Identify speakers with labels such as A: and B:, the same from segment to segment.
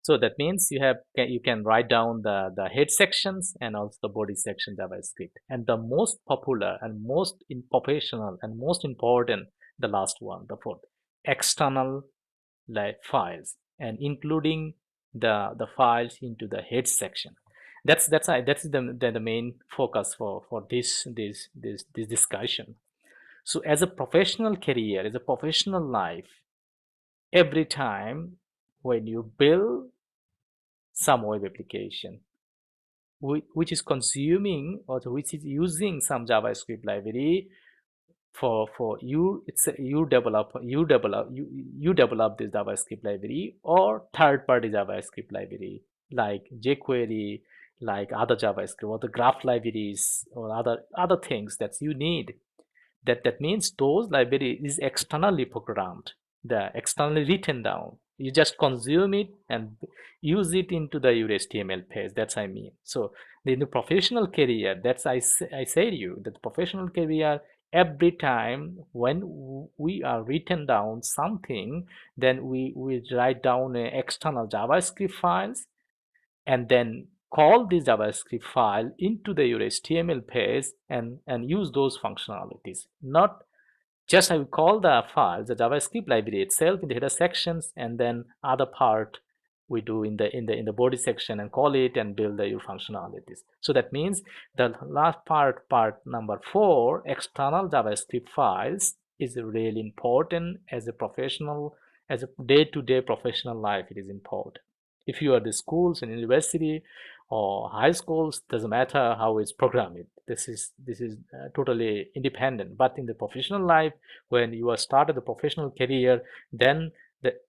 A: So that means you can write down the head sections and also the body section JavaScript. And the most popular and most professional and most important, the last one, the fourth, external like files, and including the files into the head section. That's the main focus for this discussion. So as a professional career, as a professional life, every time when you build some web application which is consuming or which is using some JavaScript library, for you it's you develop this JavaScript library or third-party JavaScript library like jQuery, like other JavaScript or the graph libraries or other things that you need. That means those library is externally programmed, the externally written down. You just consume it and use it into the your HTML page. That's I mean. So in the professional career, I say to you that the professional career, every time when we are written down something, then we write down external JavaScript files and then call this JavaScript file into the your HTML page and use those functionalities. Not just I will call the file, the JavaScript library itself in the header sections, and then other part we do in the body section and call it and build the your functionalities. So that means the last part number 4, external JavaScript files, is really important as a professional, as a day-to-day professional life. It is important. If you are the schools and university or high schools, doesn't matter how it's programmed. This is totally independent. But in the professional life, when you are started the professional career, then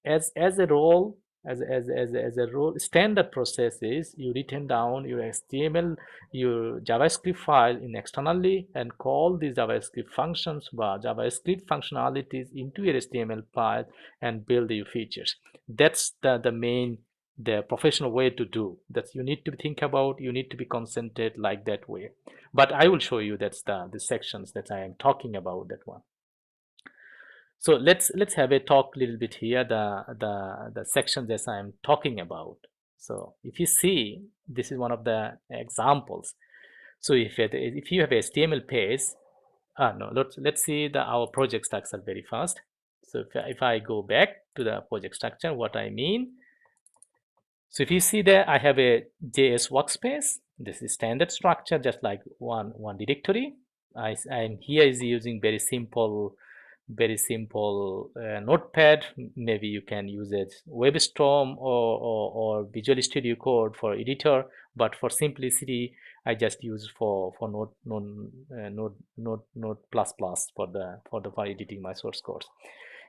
A: as a role, as a role, standard process is you written down your HTML, your JavaScript file in externally and call these JavaScript functions or JavaScript functionalities into your HTML file and build your features. That's the main, the professional way to do that. You need to think about, you need to be concentrated like that way. But I will show you that's the sections that I am talking about, that one. So let's have a talk a little bit here, the sections that I am talking about. So if you see, this is one of the examples. So if you have a HTML page, no, let's see our project structure very fast. So if I go back to the project structure, what I mean, so if you see there, I have a JS workspace. This is standard structure, just like one directory. I'm here is using very simple notepad. Maybe you can use it WebStorm or Visual Studio Code for editor, but for simplicity, I just use for Node plus plus for editing my source codes.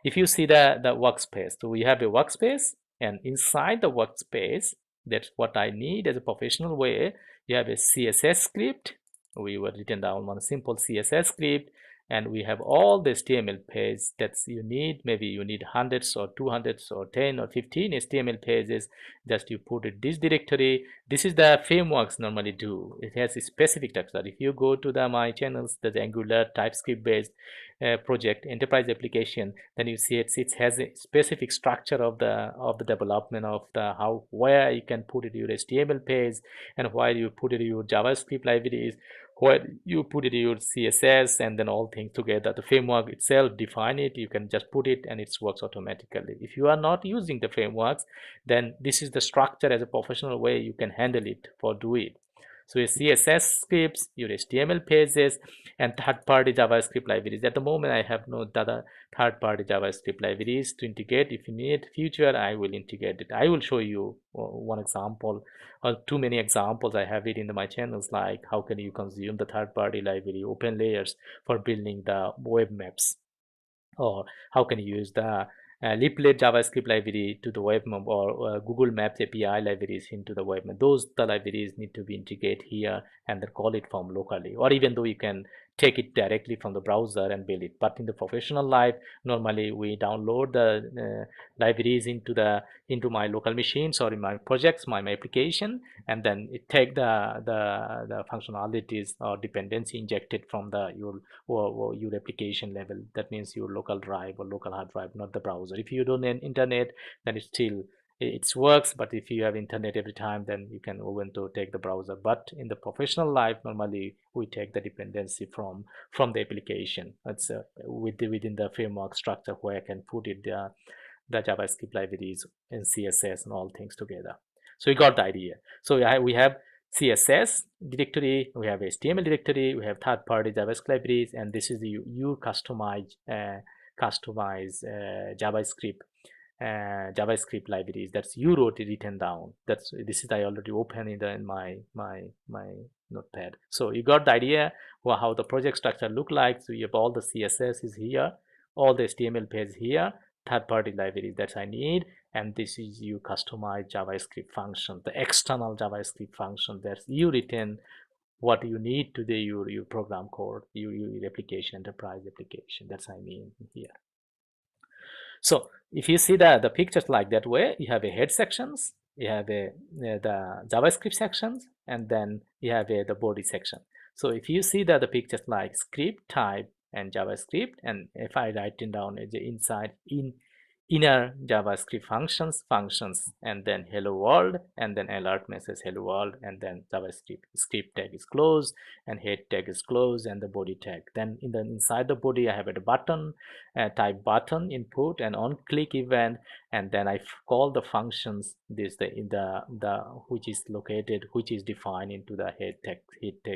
A: If you see the workspace, so we have a workspace, and inside the workspace, that's what I need as a professional way. You have a CSS script. We were written down one simple CSS script, and we have all the HTML page that you need. Maybe you need hundreds or 200s or 10 or 15 HTML pages. Just you put it this directory. This is the frameworks normally do. It has a specific structure. If you go to my channels, the Angular TypeScript based project enterprise application, then you see it has a specific structure of the development of the how, where you can put it your HTML page, and where you put it your JavaScript libraries, where you put it your CSS, and then all things together. The framework itself define it. You can just put it and it works automatically. If you are not using the frameworks, then this is the structure as a professional way you can handle it for do it. So your CSS scripts, your HTML pages, and third-party JavaScript libraries. At the moment, I have no other third-party JavaScript libraries to integrate. If you need future, I will integrate it. I will show you one example or too many examples. I have it in my channels, like how can you consume the third-party library OpenLayers for building the web maps, or how can you use the leaflet JavaScript library to the web map, or Google Maps API libraries into the web map. Those the libraries need to be integrated here and then call it from locally, or even though you can take it directly from the browser and build it. But in the professional life, normally we download the libraries into my local machines or in my projects, my application, and then it take the functionalities or dependency injected from or your application level. That means your local drive or local hard drive, not the browser. If you don't have internet, then it's still it works. But if you have internet every time, then you can open to take the browser. But in the professional life, normally we take the dependency from the application. It's within the framework structure where I can put it the JavaScript libraries and CSS and all things together. So you got the idea. So we have CSS directory, we have HTML directory, we have third-party JavaScript libraries, and this is the you customize JavaScript libraries that's you wrote it written down. This is I already open in my notepad. So you got the idea how the project structure look like. So you have all the CSS is here, all the HTML page here, third-party libraries that I need, and this is you customize JavaScript function, the external JavaScript function that's you written what you need to the your program code, your application, enterprise application. That's I mean here. So if you see the pictures like that way, you have a head sections, you have the JavaScript sections, and then you have the body section. So if you see the pictures like script type and JavaScript, and if I write it down as inside inner JavaScript functions, and then hello world, and then alert message hello world, and then JavaScript script tag is closed, and head tag is closed, and the body tag. Then inside the body I have a button, type button input and on click event, and then I call the functions this the which is located, which is defined into the head tag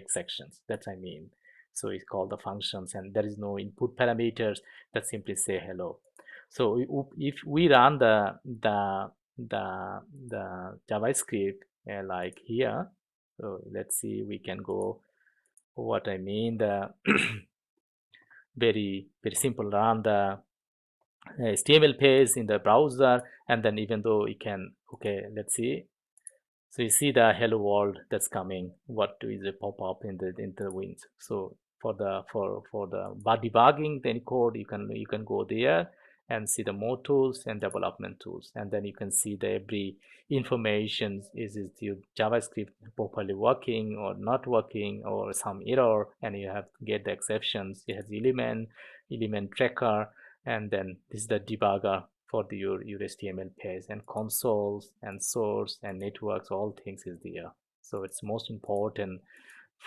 A: sections. That's I mean. So it's called the functions, and there is no input parameters, that simply say hello. So if we run the JavaScript like here, so let's see, we can go what I mean, the very simple, run the HTML page in the browser, and then even though you can, okay, let's see. So you see the hello world that's coming, what is a pop-up in the winds. So for the debugging the code, you can go there and see the more tools and development tools, and then you can see the every information, is your JavaScript properly working or not working, or some error, and you have to get the exceptions. It has element tracker, and then this is the debugger for your HTML page, and consoles and source and networks, all things is there. So it's most important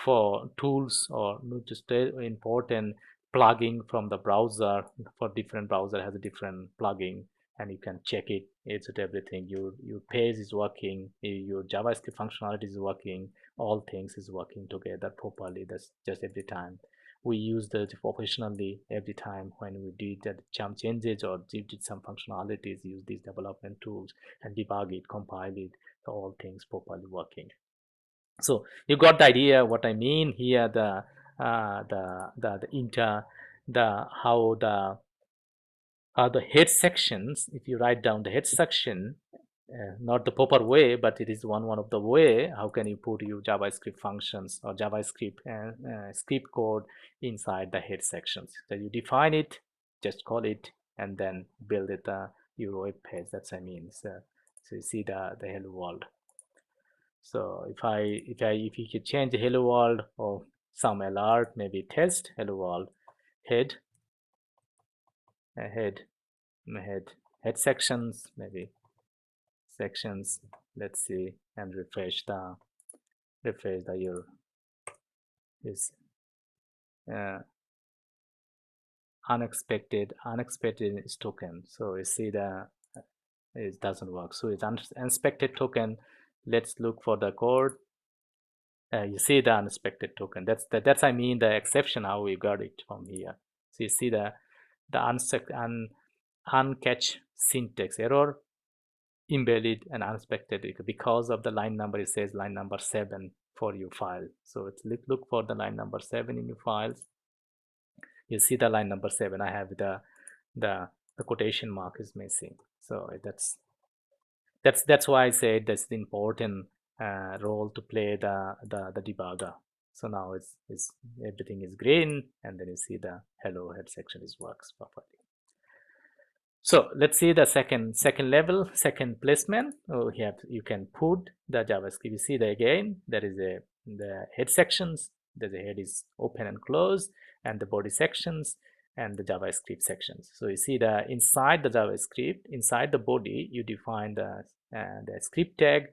A: for tools, or not just important plugging from the browser. For different browser has a different plugging, and you can check it. It's everything. Your page is working, your JavaScript functionality is working, all things is working together properly. That's just every time we use that professionally. Every time when we did that some changes or did some functionalities, use these development tools and debug it, compile it, so all things properly working. So you got the idea what I mean here, the how the head sections. If you write down the head section, not the proper way, but it is one of the way how can you put your JavaScript functions or JavaScript script code inside the head sections. So you define it, just call it, and then build it your web page. That's I mean. So you see the hello world. So if you could change the hello world or some alert, maybe test hello world head sections, maybe sections, let's see, and refresh the your is unexpected is token. So you see the it doesn't work. So it's unexpected token. Let's look for the code. You see the unexpected token. That's I mean the exception how we got it from here. So you see the uncatch syntax error, invalid and unexpected, because of the line number. It says line number 7 for your file. So it's look for the line number 7 in your files. You see the line number 7. I have the quotation mark is missing. So that's why I said that's the important role to play the debugger. So now it's everything is green, and then you see the hello head section works properly. So let's see the second level, second placement. Oh, here you can put the JavaScript. You see that again, there is the head sections. The head is open and closed, and the body sections and the JavaScript sections. So you see the inside the JavaScript, inside the body, you define the and a script tag.